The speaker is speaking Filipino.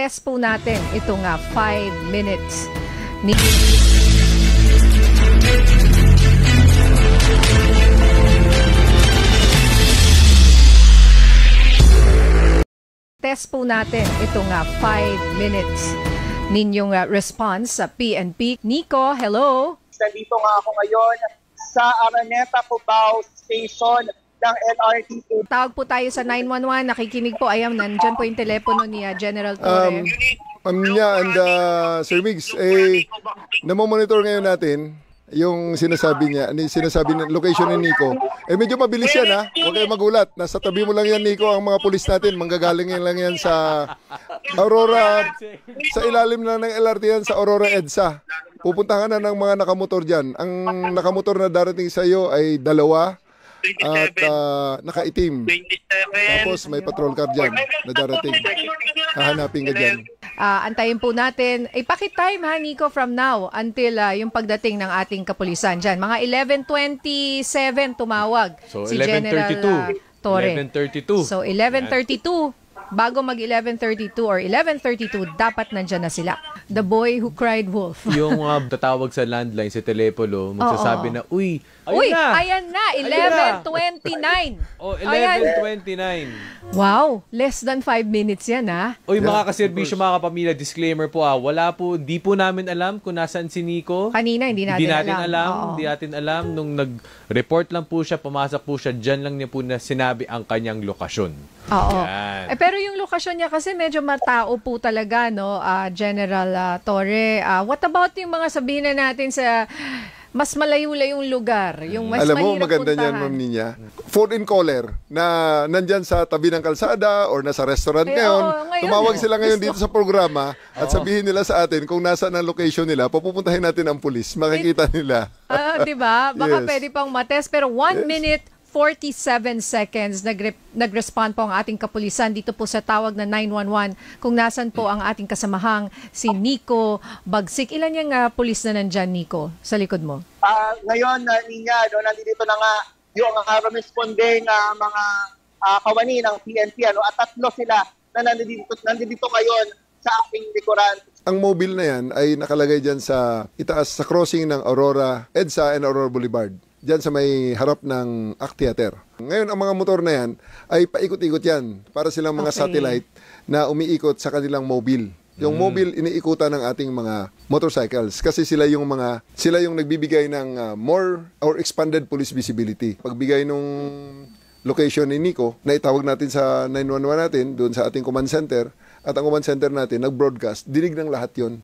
test po natin itong 5 minutes ni test po natin itong 5 minutes ninyong response sa PNP. Nico, hello. Nandito nga ako ngayon sa Araneta, Cubao Station ng LRT. Tawag po tayo sa 911. Nakikinig po. Ayan, nandyan po yung telepono ni General Torre. Pamilya and Sir Migs, namomonitor ngayon natin yung sinasabi niya, sinasabi ng location ni Nico. Medyo mabilis yan ha. Huwag kayo magulat. Nasa tabi mo lang yan, Nico, ang mga pulis natin. Manggagaling yan lang yan sa Aurora, sa ilalim na ng LRT yan, sa Aurora EDSA. Pupuntahan na ng mga nakamotor dyan. Ang nakamotor na darating sa iyo ay 2 at nakaitim. Tapos may patrol car dyan na darating. Hahanapin ka dyan. Antayin po natin. Pakitime ha, Nico, from now until yung pagdating ng ating kapulisan dyan. Mga 11:27 tumawag si General Torre. 11:32. So 11:32. Bago mag 11:32 or 11:32, dapat nandyan na sila. The boy who cried wolf. Yung tatawag sa landline, sa telepono, magsasabi na, uy, ayan na, 11:29. Oh, 11:29. Wow, less than 5 minutes yan ha. Uy, mga kaservisyo, mga kapamilya, disclaimer po wala po, di po namin alam kung nasaan si Nico. Kanina, hindi natin alam. Hindi natin alam. Nung nag-report lang po siya, pumasok po siya, dyan lang niya po na sinabi ang kanyang lokasyon. Oo. Pero yung lokasyon niya kasi medyo matao po talaga, no, General Torre. What about yung mga sabihin na natin sa mas malayo-layong lugar, yung mas alam mo, mahirap maganda puntahan. niyan, Ma'am Ninya. Phone-in caller na nandyan sa tabi ng kalsada or nasa restaurant ngayon. Tumawag sila ngayon dito sa programa at sabihin nila sa atin kung nasa ang location nila, papupuntahin natin ang pulis. Makikita nila. Diba? Baka Yes. pwede pang matest. Pero 1 minute 47 seconds nag-respond po ang ating kapulisan dito po sa tawag na 911 kung nasan po ang ating kasamahang si Nico Bagsik. Ilan yung pulis na nandyan, Nico, sa likod mo? Ngayon, Ninya, nandito na nga yung responding mga kawani ng PNP. At 3 sila na nandito ngayon sa aking likuran. Ang mobile na yan ay nakalagay dyan sa itaas sa crossing ng Aurora EDSA and Aurora Boulevard. Diyan sa may harap ng ACT Theater. Ngayon, ang mga motor na yan ay paikot-ikot yan para silang mga satellite na umiikot sa kanilang mobile. Yung mobile, iniikutan ng ating mga motorcycles kasi sila yung nagbibigay ng more or expanded police visibility. Pagbigay nung location ni Nico, na itawag natin sa 911 natin, doon sa ating command center, at ang command center natin nag-broadcast, dinig ng lahat yon.